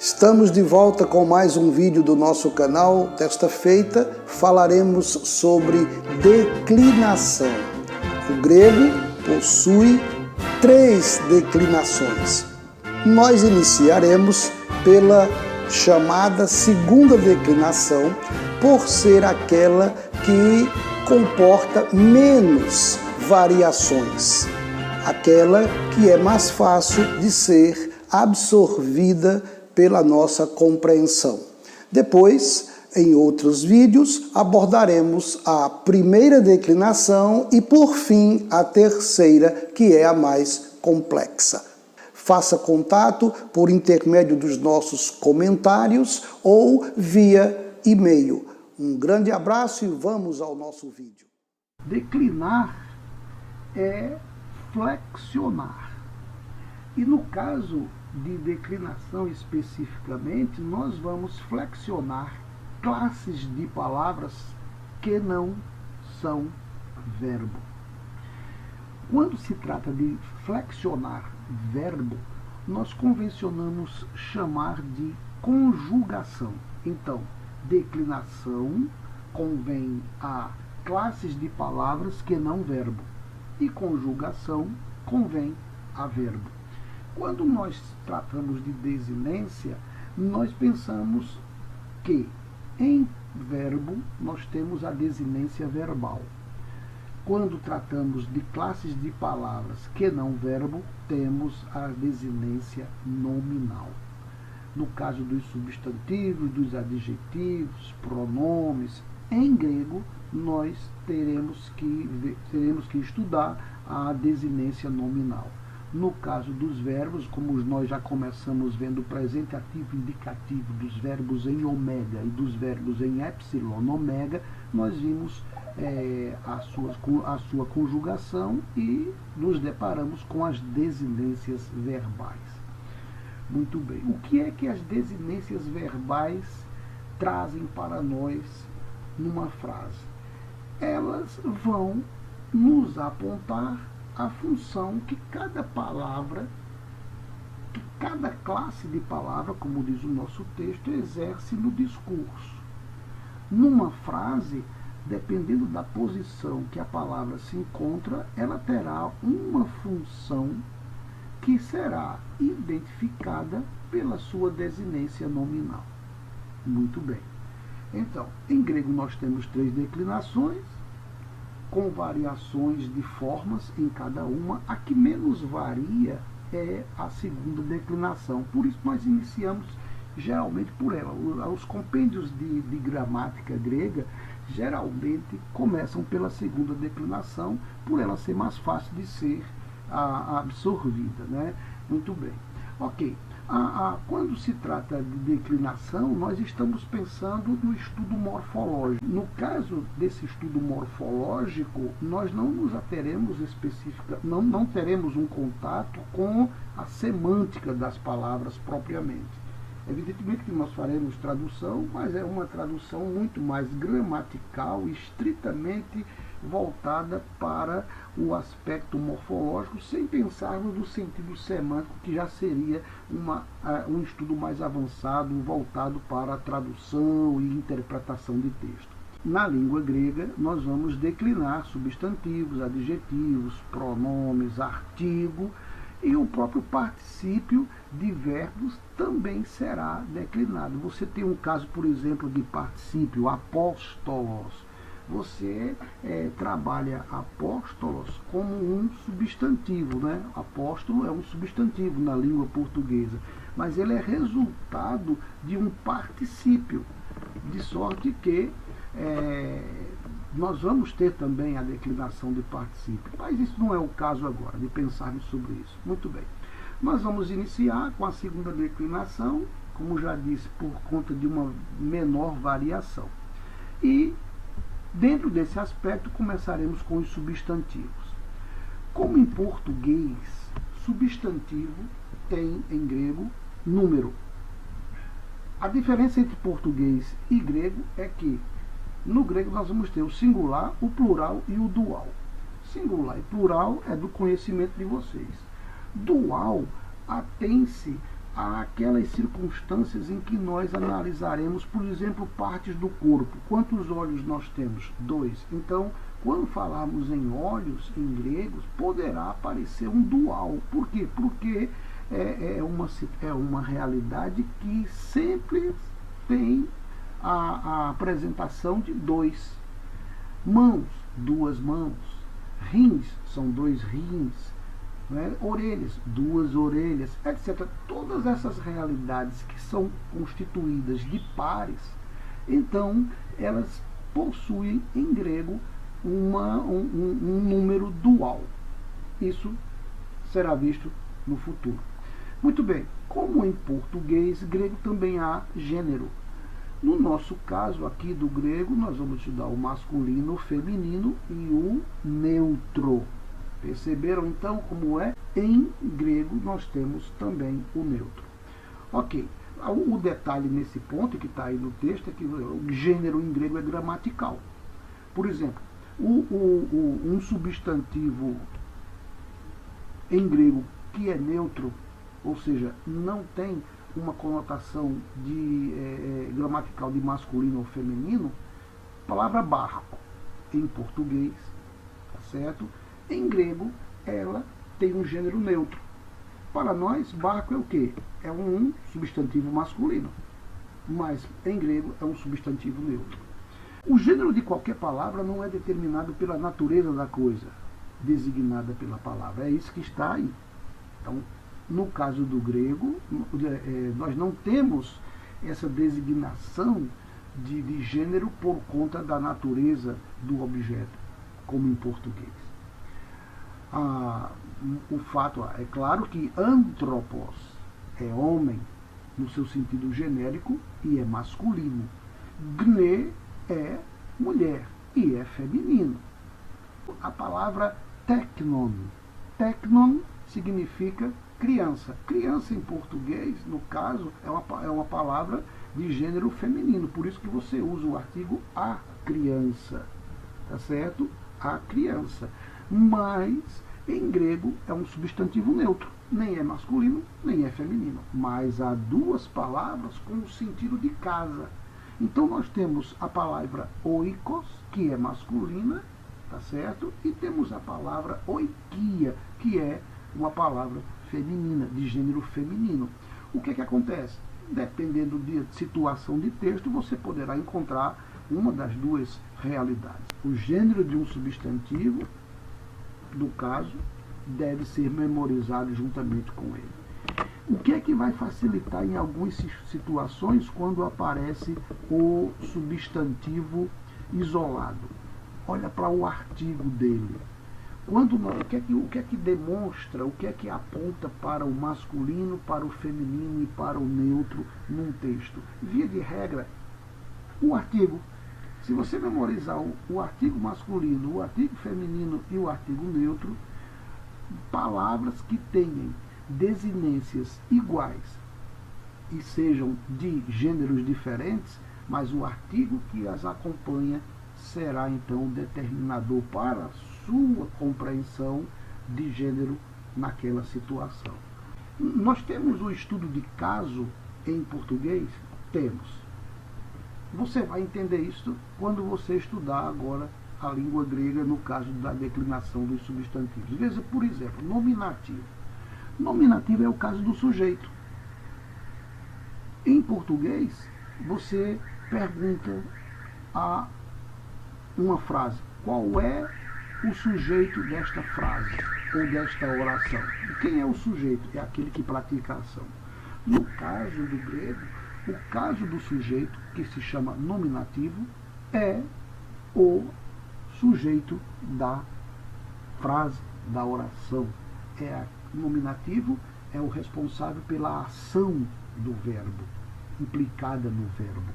Estamos de volta com mais um vídeo do nosso canal. Desta feita falaremos sobre declinação. O grego possui 3 declinações. Nós iniciaremos pela chamada segunda declinação, por ser aquela que comporta menos variações, aquela que é mais fácil de ser absorvida pela nossa compreensão. Depois, em outros vídeos, abordaremos a primeira declinação e, por fim, a terceira, que é a mais complexa. Faça contato por intermédio dos nossos comentários ou via e-mail. Um grande abraço e vamos ao nosso vídeo. Declinar é flexionar. E no caso de declinação especificamente, nós vamos flexionar classes de palavras que não são verbo. Quando se trata de flexionar verbo, nós convencionamos chamar de conjugação. Então, declinação convém a classes de palavras que não verbo, e conjugação convém a verbo. Quando nós tratamos de desinência, nós pensamos que em verbo nós temos a desinência verbal. Quando tratamos de classes de palavras que não verbo, temos a desinência nominal. No caso dos substantivos, dos adjetivos, pronomes, em grego, nós teremos que estudar a desinência nominal. No caso dos verbos, como nós já começamos vendo o presente ativo indicativo dos verbos em ômega e dos verbos em epsilon ômega, nós vimos a sua conjugação e nos deparamos com as desinências verbais. Muito bem. O que é que as desinências verbais trazem para nós numa frase? Elas vão nos apontar a função que cada palavra, que cada classe de palavra, como diz o nosso texto, exerce no discurso. Numa frase, dependendo da posição que a palavra se encontra, ela terá uma função que será identificada pela sua desinência nominal. Muito bem. Então, em grego nós temos 3 declinações, com variações de formas em cada uma. A que menos varia é a segunda declinação. Por isso nós iniciamos geralmente por ela. Os compêndios de gramática grega geralmente começam pela segunda declinação, por ela ser mais fácil de ser absorvida, né? Muito bem. Ok. Quando se trata de declinação, nós estamos pensando no estudo morfológico. No caso desse estudo morfológico, nós não nos ateremos não teremos um contato com a semântica das palavras propriamente. Evidentemente que nós faremos tradução, mas é uma tradução muito mais gramatical, estritamente voltada para o aspecto morfológico, sem pensarmos no sentido semântico, que já seria um estudo mais avançado, voltado para a tradução e interpretação de texto. Na língua grega, nós vamos declinar substantivos, adjetivos, pronomes, artigo, e o próprio particípio de verbos também será declinado. Você tem um caso, por exemplo, de particípio, apóstolos. Você trabalha apóstolos como um substantivo, né? Apóstolo é um substantivo na língua portuguesa, mas ele é resultado de um particípio, de sorte que nós vamos ter também a declinação de particípio, mas isso não é o caso agora, de pensarmos sobre isso. Muito bem. Nós vamos iniciar com a segunda declinação, como já disse, por conta de uma menor variação. E, dentro desse aspecto, começaremos com os substantivos. Como em português, substantivo tem, em grego, número. A diferença entre português e grego é que, no grego, nós vamos ter o singular, o plural e o dual. Singular e plural é do conhecimento de vocês. Dual atém-se àquelas circunstâncias em que nós analisaremos, por exemplo, partes do corpo. Quantos olhos nós temos? 2. Então, quando falarmos em olhos, em grego, poderá aparecer um dual. Por quê? Porque é uma realidade que sempre tem a apresentação de 2. Mãos, 2 mãos. Rins, são 2 rins. Né? Orelhas, 2 orelhas, etc. Todas essas realidades que são constituídas de pares, então elas possuem em grego um número dual. Isso será visto no futuro. Muito bem, como em português, grego também há gênero. No nosso caso aqui do grego, nós vamos estudar o masculino, o feminino e o neutro. Perceberam então como é? Em grego nós temos também o neutro. Ok, o detalhe nesse ponto que está aí no texto é que o gênero em grego é gramatical. Por exemplo, um substantivo em grego que é neutro, ou seja, não tem uma conotação gramatical de masculino ou feminino, palavra barco, em português, tá certo? Em grego, ela tem um gênero neutro. Para nós, barco é o quê? É um substantivo masculino, mas em grego é um substantivo neutro. O gênero de qualquer palavra não é determinado pela natureza da coisa, designada pela palavra. É isso que está aí. Então, no caso do grego, nós não temos essa designação de gênero por conta da natureza do objeto, como em português. O fato é claro que antropos é homem no seu sentido genérico e é masculino. Gne é mulher e é feminino. A palavra teknon. Teknon significa criança. Criança em português, no caso, é uma palavra de gênero feminino. Por isso que você usa o artigo a criança. Tá certo? A criança. Mas, em grego, é um substantivo neutro. Nem é masculino, nem é feminino. Mas há 2 palavras com o sentido de casa. Então, nós temos a palavra oikos, que é masculina, tá certo? E temos a palavra oikia, que é uma palavra feminina, de gênero feminino. O que acontece? Dependendo de situação de texto, você poderá encontrar uma das 2 realidades. O gênero de um substantivo, do caso, deve ser memorizado juntamente com ele. O que é que vai facilitar em algumas situações quando aparece o substantivo isolado? Olha para o artigo dele. O que é que demonstra, o que é que aponta para o masculino, para o feminino e para o neutro num texto? Via de regra, o artigo. Se você memorizar o artigo masculino, o artigo feminino e o artigo neutro, palavras que tenham desinências iguais e sejam de gêneros diferentes, mas o artigo que as acompanha será então determinador para a sua compreensão de gênero naquela situação. Nós temos o estudo de caso em português? Temos. Você vai entender isso quando você estudar agora a língua grega, no caso da declinação dos substantivos. Veja, por exemplo, nominativo. Nominativo é o caso do sujeito. Em português, você pergunta a uma frase: qual é o sujeito desta frase ou desta oração? Quem é o sujeito? É aquele que pratica a ação. No caso do grego, o caso do sujeito, que se chama nominativo, é o sujeito da frase, da oração. Nominativo é o responsável pela ação do verbo, implicada no verbo.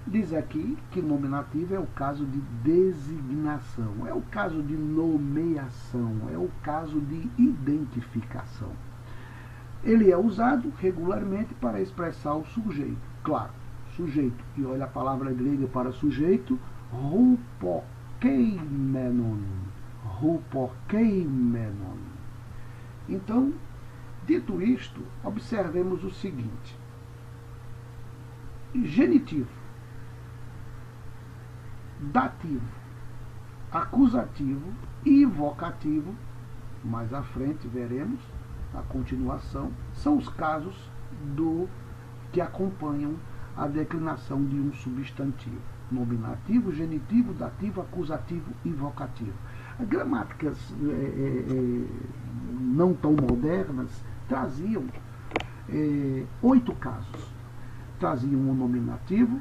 Diz aqui que nominativo é o caso de designação, é o caso de nomeação, é o caso de identificação. Ele é usado regularmente para expressar o sujeito. Claro, sujeito. E olha a palavra grega para sujeito, rupokeimenon. Rupokeimenon. Então, Dito isto, observemos o seguinte: genitivo, dativo, acusativo e vocativo, mais à frente veremos a continuação, são os casos que acompanham a declinação de um substantivo: nominativo, genitivo, dativo, acusativo e vocativo. As gramáticas não tão modernas traziam 8 casos. Traziam o nominativo,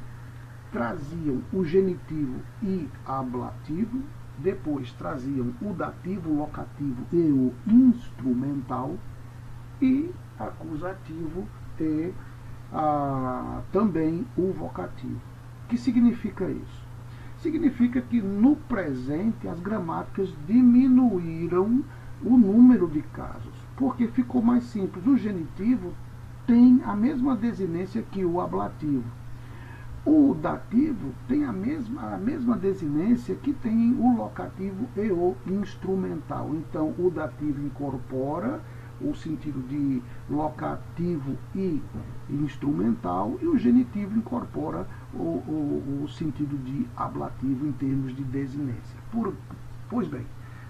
traziam o genitivo e ablativo, depois traziam o dativo, o locativo e o instrumental, e acusativo e também o vocativo. O que significa isso? Significa que no presente as gramáticas diminuíram o número de casos, porque ficou mais simples. O genitivo tem a mesma desinência que o ablativo. O dativo tem a mesma desinência que tem o locativo e o instrumental. Então, o dativo incorpora o sentido de locativo e instrumental, e o genitivo incorpora o sentido de ablativo em termos de desinência. Pois bem,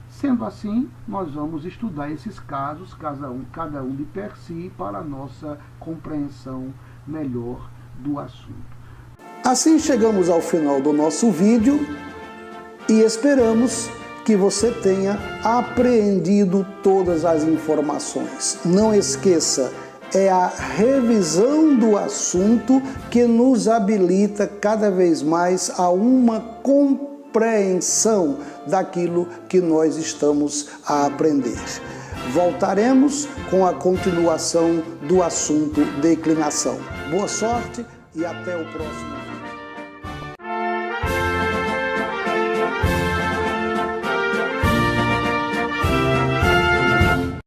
sendo assim, nós vamos estudar esses casos, cada um de per si, para a nossa compreensão melhor do assunto. Assim chegamos ao final do nosso vídeo e esperamos que você tenha apreendido todas as informações. Não esqueça, é a revisão do assunto que nos habilita cada vez mais a uma compreensão daquilo que nós estamos a aprender. Voltaremos com a continuação do assunto declinação. Boa sorte e até o próximo.